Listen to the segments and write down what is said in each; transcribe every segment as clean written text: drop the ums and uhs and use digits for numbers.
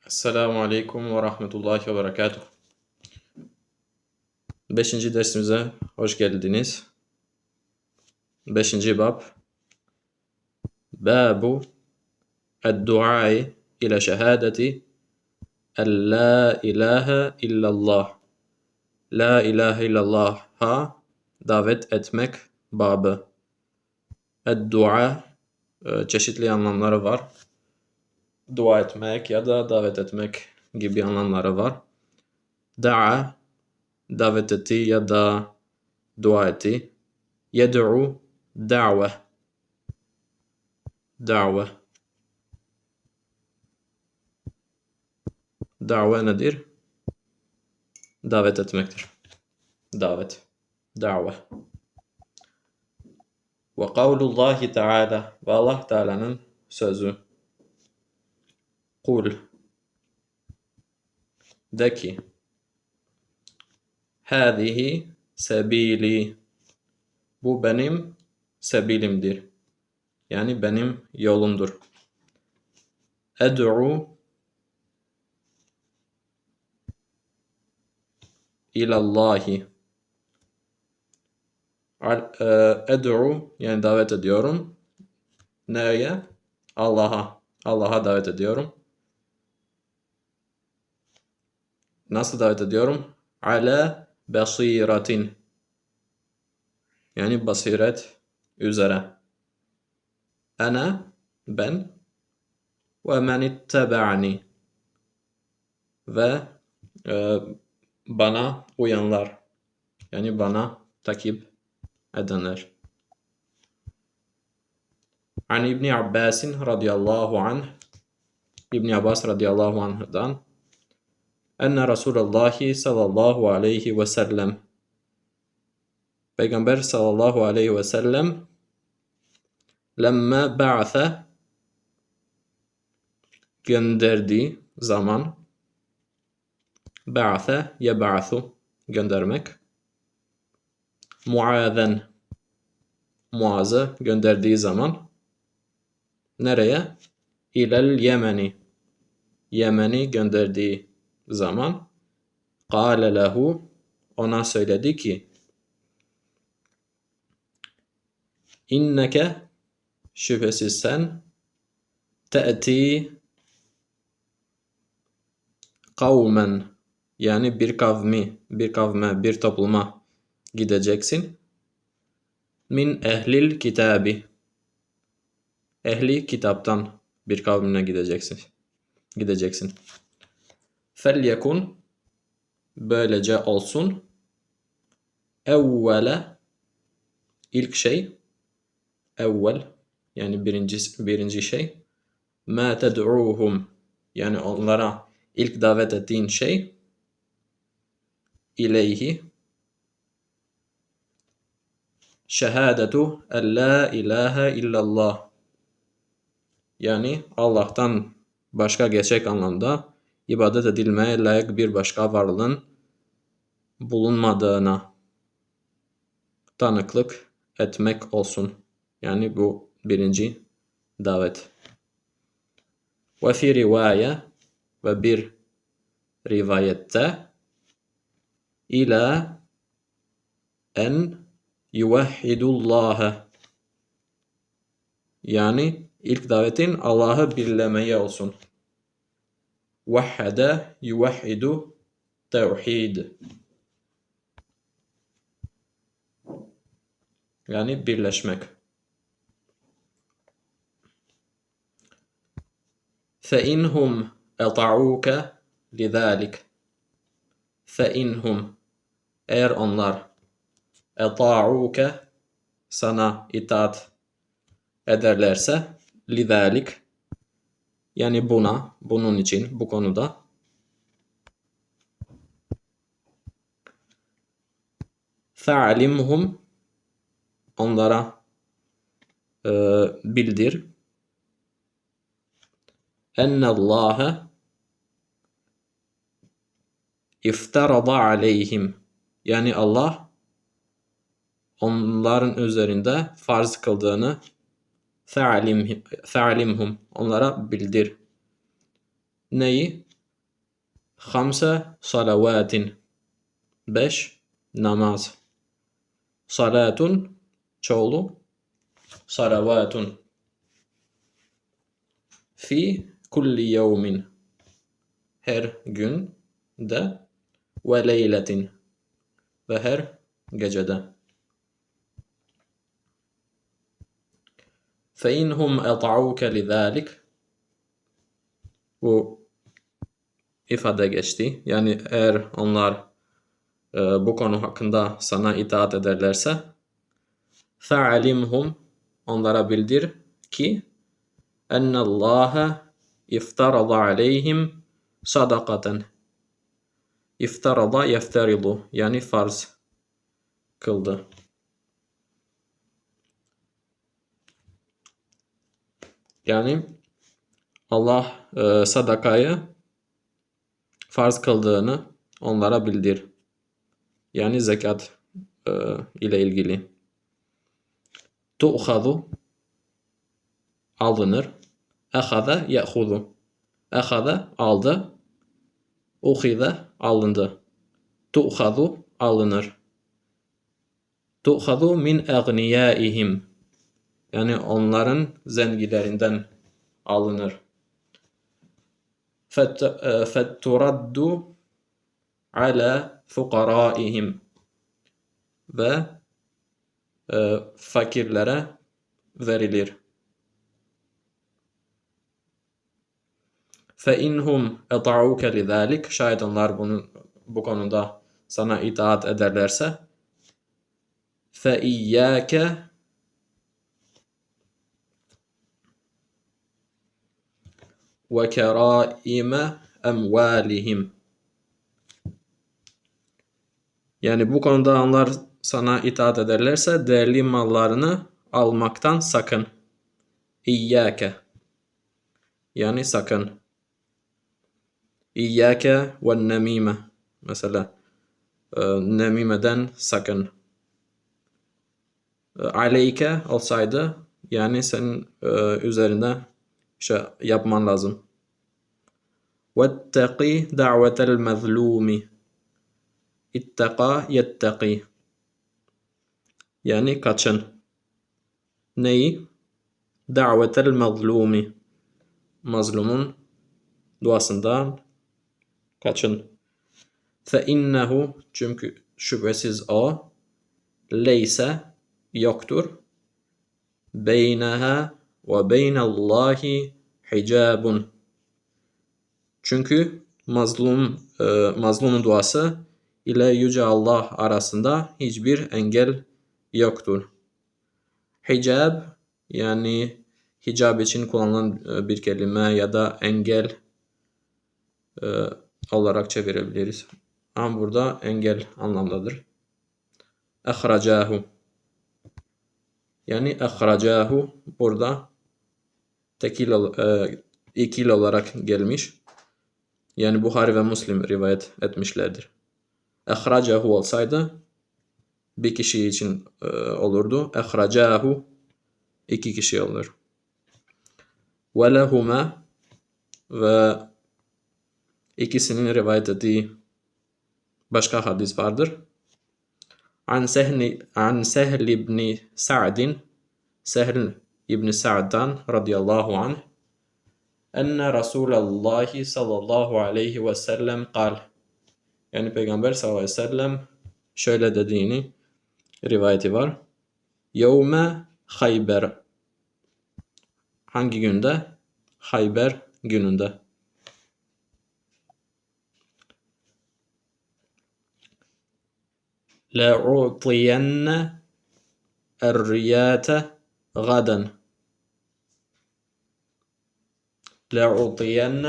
Esselamu Aleyküm ve Rahmetullahi ve Berekatuhu. 5. dersimize hoş geldiniz. 5. bab. Babu Ed-duai ila şehadeti en la ilahe illallah. La ilahe illallah'a davet etmek babı. Ed-dua çeşitli anlamları var. Dua etmek ya da davet etmek gibi anlamları var. Da'a davet etti ya da dua etti. Yed'u da've. Da've. Da've nedir? Davet etmektir. Davet. Da've. Ve kavlullahi Teala. Ve Allah Teala'nın sözü. Kul. De ki. Hâzihi sebili. Bu benim sebilimdir. Yani benim yolumdur. Ed'u ilallahi. Ed'u yani davet ediyorum. Nereye? Allah'a. Allah'a davet ediyorum. Nasıl davet ediyorum? Ala basiratin. Yani basiret üzere. Ana ben ve men ittaba'ni ve bana uyanlar. Yani bana takip edenler. An İbni Abbasin radıyallahu anh İbni Abbas radıyallahu anh'dan enne Resulullah sallallahu aleyhi ve sellem Peygamber sallallahu aleyhi ve sellem lemme ba'athe gönderdiği zaman ba'athe yeb'athu göndermek Muazen Muaz'ı gönderdiği zaman nereye? İlel Yemeni Yemen'i gönderdiği zaman kâle lehu ona söyledi ki inneke şüphesiz sen te'ti kavmen yani bir kavme, bir topluma gideceksin. Min ehlil kitabi ehli kitaptan bir kavmine gideceksin. Felyekun böylece olsun evvele ilk şey evvel yani birinci şey ma ted'uhum yani onlara ilk davet ettiğin şey ileyhi şehadetu en la ilahe illallah yani Allah'tan başka gerçek anlamda ibadet edilmeye layık bir başka varlığın bulunmadığına tanıklık etmek olsun. Yani bu birinci davet. Ve fi rivaye ve bir rivayette ila en yuvahhidullâhe yani ilk davetin Allah'ı birlemeye olsun. Vahhede yuvahhidu tevhid yani birleşmek. فَاِنْهُمْ اَطَعُوكَ لِذَٰلِكَ فَاِنْهُمْ eğer onlar اَطَعُوكَ sana itaat ederlerse لِذَٰلِكَ yani bunun için, bu konuda فَعَلِمْهُمْ onlara bildir ennallâhe iftarada aleyhim yani Allah onların üzerinde farz kıldığını fe'alimhum onlara bildir. Neyi? Hamse salavatin. 5 namaz. Salatun çoğulu. Salavatun. Fi kulli yevmin. Her gün de. Ve leyletin. Ve her gecede. فَاِنْهُمْ اَطَعُوكَ لِذَٰلِكَ. Bu ifade geçti. Yani eğer onlar bu konu hakkında sana itaat ederlerse فَعَلِمْهُمْ onlara bildir ki اَنَّ اللّٰهَ اِفْتَرَضَ عَلَيْهِمْ صَدَقَةً. İftarada yeftaridu yani farz kıldı. Yani Allah sadakayı farz kıldığını onlara bildir. Yani zekat ile ilgili. Tu'khadu alınır. Ehada ye'hudu. Ehada aldı. Ukhide alındı. Tu'khadu alınır. Tu'khadu min agniyaihim. Yani onların zengilerinden alınır. Fetturaddu ala fukaraihim. Ve fakirlere verilir. فَاِنْهُمْ اَطَعُوكَ لِذَٰلِكَ. Şayet onlar bu konuda sana itaat ederlerse فَاِيَّاكَ وَكَرَائِمَ اَمْوَالِهِمْ. Yani bu konuda onlar sana itaat ederlerse değerli mallarını almaktan sakın. İyyâke yani sakın. İyyâke ve nemime. Mesela nemimeden sakın. Aleyke olsaydı yani senin üzerine şey yapman lazım. Vettaqi da'vetel mezlumi. İttaka yettaki. Yani kaçın. Neyi? Da'vetel mezlumi. Mazlumun duasından kaçın. فَاِنَّهُ çünkü şüphesiz o leyse yoktur. Beyneha ve beynallahi hicabun. Çünkü mazlumun duası ile Yüce Allah arasında hiçbir engel yoktur. Hicab yani hicab için kullanılan bir kelime ya da engel olarak çevirebiliriz. Ama burada engel anlamdadır. Ehracahu. Yani ehracahu burada ikil olarak gelmiş. Yani Buhari ve Müslim rivayet etmişlerdir. Ehracahu olsaydı bir kişi için olurdu. Ehracahu iki kişi olur. Ve lehuma ve ikisinin rivayet ettiği başka hadis vardır. An Sehl ibn Sa'din, Sehl ibn Sa'dan radıyallahu anh, enne Resulullah sallallahu aleyhi ve sellem kal. Yani Peygamber sallallahu aleyhi ve sellem şöyle dediğini rivayeti var. Yevme Hayber. Hangi günde? Hayber gününde. لَأُعْطِيَنَّ الرِّيَاةَ غَدًا. لَأُعْطِيَنَّ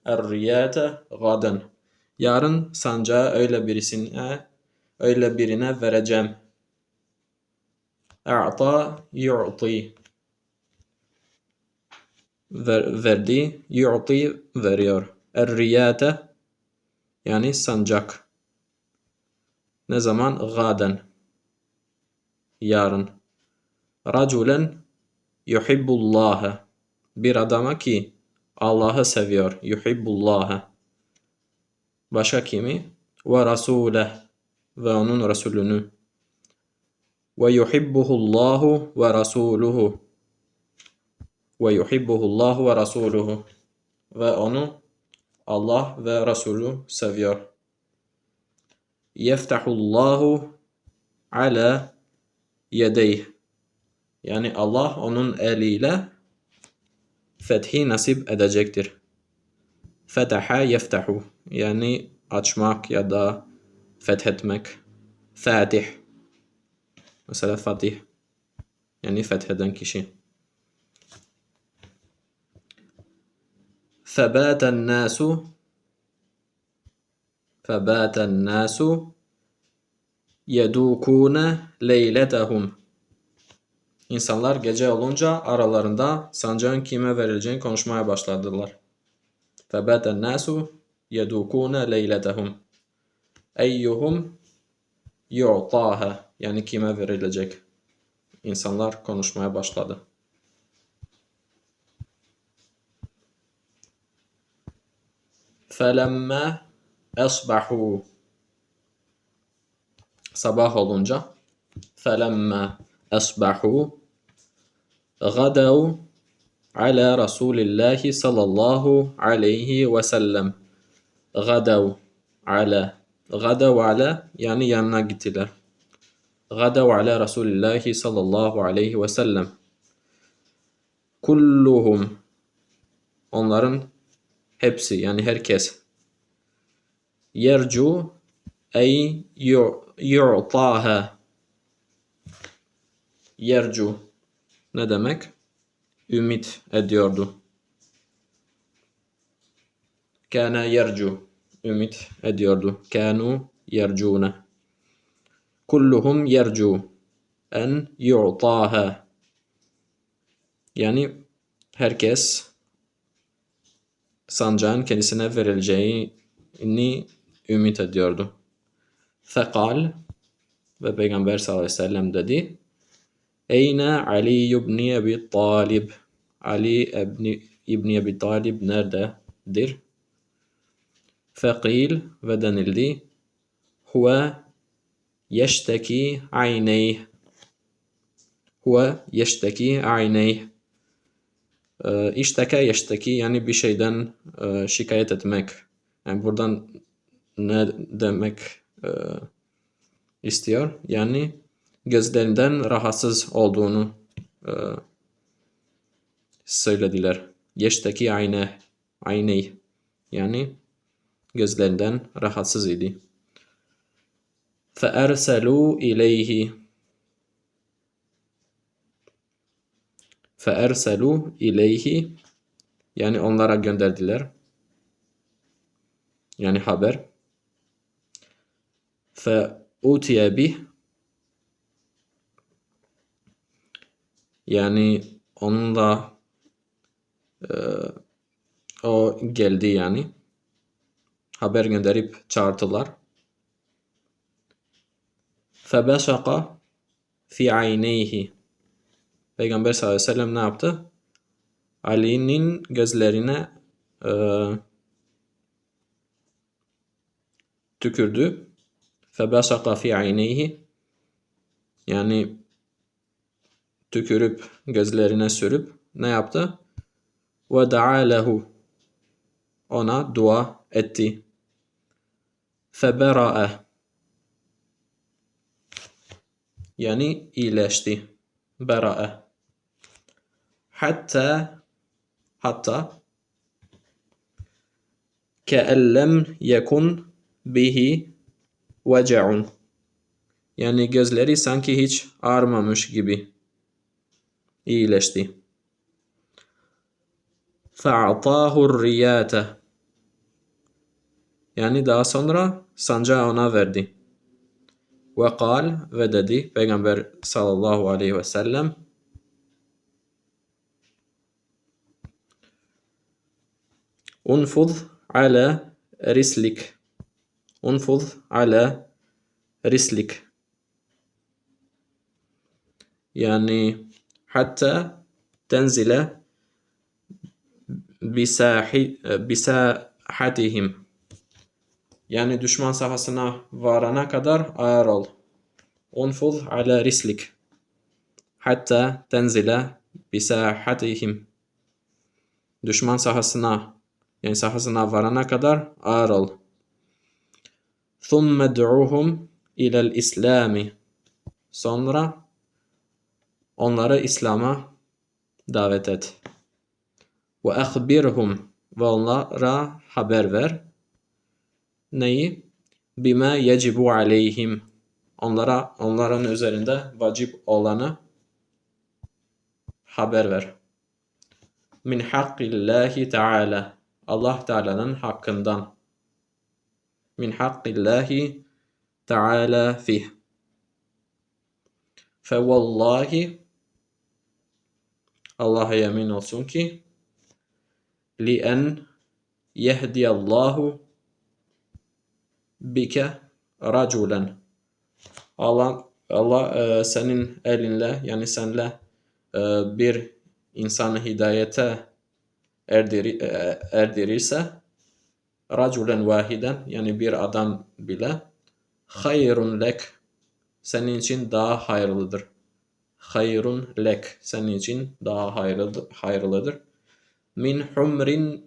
الرِّيَاةَ غَدًا. Yarın sancağı öyle birine vereceğim. A'ta yu'ti. Verdi, yu'ti veriyor. Er-riyate yani sancak. Ne zaman? Gaden. Yarın. Raculen yuhibbullaha. Bir adama ki Allah'ı seviyor. Yuhibbullaha. Başka kimi? Ve rasuleh. Ve onun Resulünü. Ve yuhibbuhullahu ve rasuluhu. Ve yuhibbuhullahu ve rasuluhu. Ve onu Allah ve Resulü seviyor. Yeftahullahu ala yedeyh. Yani Allah onun eliyle fethi nasip edecektir. Fetaha yeftahu. Yani açmak ya da fethetmek. Fatih. Mesela Fatih. Yani fetheden kişi. Febaten nasu yedukune leyletehum. İnsanlar gece olunca aralarında sancağın kime verileceğini konuşmaya başladılar. Febaten nasu yedukune leyletehum. Eyyuhum yu'taha. Yani kime verilecek. İnsanlar konuşmaya başladı. Felemma asbahu. Sabah olunca. Felemma asbahu. Gadav ala Resulillahi sallallahu aleyhi ve sellem. Gadav ala yani yanına gittiler. Gadav ala Resulillahi sallallahu aleyhi ve sellem. Kulluhum. Onların hepsi yani herkes. Yercu ey yu'taha. Yercu ne demek? Ümit ediyordu. Kana yercu. Ümit ediyordu. Kanu yercune. Kulluhum yercu en yu'taha. Yani herkes sancağın kendisine verileceğini ümit ediyordu. Fekal ve Peygamber sallallahu aleyhi ve sellem dedi. Eyne Ali ibn Abi Talib. Ali ibn Abi Talib nerededir? Fekil ve denildi. Huve yeşteki ayneyh. Huve yeşteki ayneyh. İşteke yeşteki yani bir şeyden şikayet etmek. Yani buradan ne demek istiyor? Yani gözlerinden rahatsız olduğunu söylediler. Yeşteki ayney. Yani gözlerinden rahatsız idi. فَأَرْسَلُوا إِلَيْهِ yani onlara gönderdiler. Yani haber. فَاُتِيَ بِهِ yani onunla o geldi yani. Haber gönderip çağırdılar. فَبَشَقَ فِي عَيْنَيْهِ Peygamber sallallahu aleyhi ve sellem ne yaptı? Ali'nin gözlerine tükürdü. فَبَشَقَ فِي عَيْنَيْهِ yani tükürüp gözlerine sürüp ne yaptı? وَدَعَا لَهُ ona dua etti. فَبَرَأَ yani iyileşti. Bera'a. Hatta ke'ellem yekun bihi veca'un yani gözleri sanki hiç ağrımamış gibi iyileşti. Fa'atahu riyate yani daha sonra sancağı ona verdi. Ve kal ve dedi Peygamber sallallahu aleyhi ve sellem unfuz ala rislik yani hatta tenzile bisahatihim Yani düşman sahasına varana kadar ağır ol. Unfuz ala rislik. Hatta tenzile bisahatihim. Düşman sahasına yani sahasına varana kadar ağır ol. Thumme du'uhum ilel islami. Sonra onları İslam'a davet et. Ve akhbirhum ve onlara haber ver. Neyi? Bima yecibu aleyhim. Onların üzerinde vacip olanı haber ver. Min hakkillahi teala. Allah Teala'nın hakkından. Min hakkillahi teala fih. Fe vallahi Allah'a yemin olsun ki li en yehdiyallahu bike raculen. Allah senin elinle yani senle bir insanı hidayete erdirirse raculen vahiden yani bir adam bile hayrun lek senin için daha hayırlıdır. Hayrun lek senin için daha hayırlıdır. Min humrin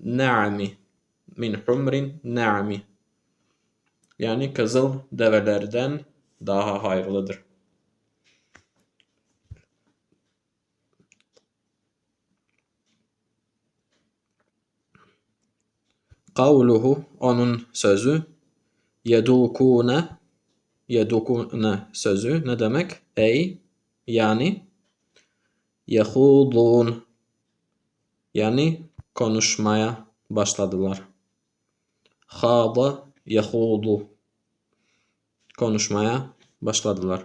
na'mi. Min humrin na'mi. Yani kızıl develerden daha hayırlıdır. Kavluhu onun sözü yedukune sözü ne demek? Ey yani yehudun yani konuşmaya başladılar. Khada yehudu konuşmaya başladılar.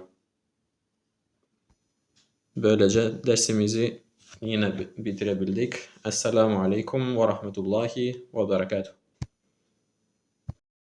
Böylece dersimizi yine bitirebildik. Esselamu Aleyküm ve Rahmetullahi ve Berekatuhu.